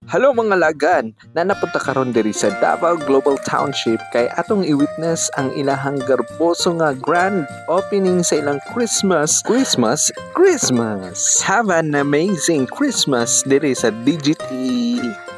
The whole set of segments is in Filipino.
Hello mga lagan! Nanapunta karon diri sa Davao Global Township kay atong i-witness ang ilahang garboso nga grand opening sa ilang Christmas! Have an amazing Christmas diri sa DGT!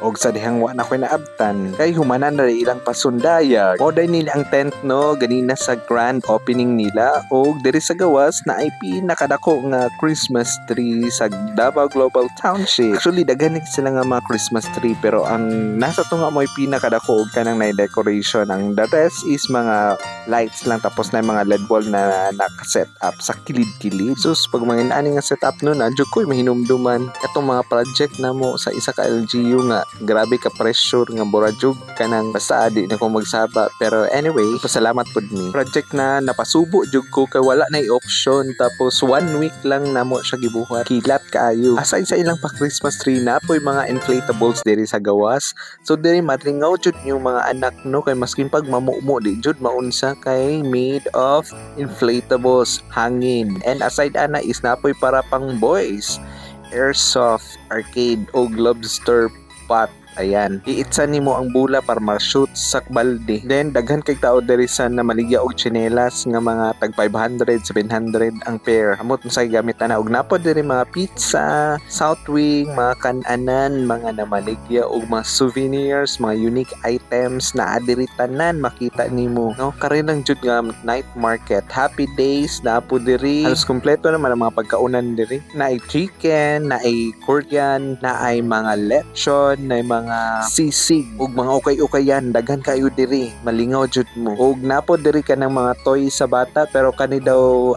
Og sa dihang wa na ko'y naabtan kay humanan na ilang pasundayag. Moday nila ang tent no ganina sa grand opening nila og diri sa gawas na ay pinakadako nga Christmas tree sa Davao Global Township. Actually daghan sila nga mga Christmas tree pero ang nasa to nga mo'y pinakadako og kanang na decoration. Ang the rest is mga lights lang tapos na mga LED wall na naka-set up sa kilid-kilid. So pag mga ani nga setup nun adyo ko'y mahinumduman katong mga project na mo sa isa ka LGU nga grabe ka pressure nga burajog kanang basta di na ko magsaba. Pero anyway, pasalamat pud mi. Project na napasubo jud ko kay wala na option tapos 1 week lang namo siya gibuhat. Kilat kaayo. Aside sa ilang pa Christmas tree na po'y mga inflatables diri sa gawas. So diri matringaw jud yung mga anak no kay maskin pag mamumo di jud maunsa kay made of inflatables hangin. And aside ana is napoy para pang boys. Airsoft, arcade o lobster pot. Ayan, iitsa nimo ang bula para ma-shoot sa balde. Then daghan kay tao diri sa na maligya og tsinelas nga mga tag 500, 700 ang pair. Amot sa gamit ana og napod diri mga pizza, south wing, mga kananan, mga namaligya og mga souvenirs, mga unique items na adiri tanan makita nimo. No, kare lang jud nga night market. Happy days na po diri. Halos kompleto naman ang mga pagkaunan diri. Naay chicken, naay Korean, naay mga lechon, naay mga sisig ug mga ukay-ukayan daghan kayo diri malingaw jud mo ug napo diri ka ng mga toy sa bata pero kani daw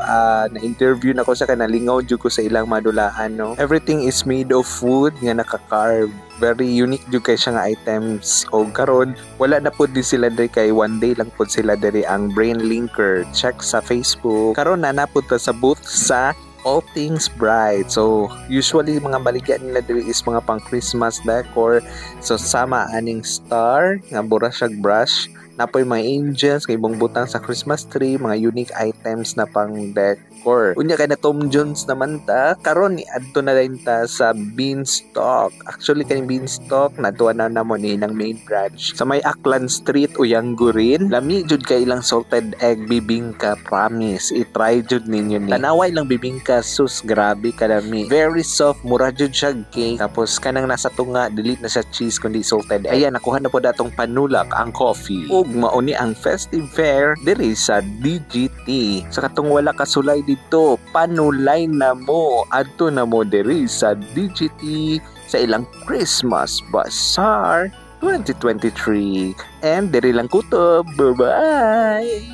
na-interview nako sa kanalingaw jud ko sa ilang madulaan no. Everything is made of wood nga naka-carve. Very unique jud kay siya nga items og karon wala na pud din sila diri kay one day lang pud sila diri ang Brain Linker. Check sa Facebook karon na napud ta sa booth sa All Things Bright. So usually mga baligya nila diri is mga pang Christmas decor. So sama aning star nga bura siyag brush napoy mga angels kay ibang butang sa Christmas tree, mga unique items na pang decor. Unya kay na Tom Jones naman ta karon ni adto na din ta sa Beanstalk. Actually kaning Beanstalk natuwa na namo ni ilang main branch sa may Aklan Street Uyanggo rin. Lami jud kay ilang salted egg bibingka, promise i-try jud ninyo ni. Tanaway lang bibingka sus grabe kadami. Very soft, mura jud siya cake. Tapos kanang nasa tunga dili na siya cheese kundi salted egg. Ayan nakuha na po datong panulak ang coffee. Ug mauni ang festive fair diri sa DGT. Sa katong wala kasulay dito, panulay na mo adto na mo diri sa DGT sa ilang Christmas Bazaar 2023. And diri lang kutob. Bye-bye!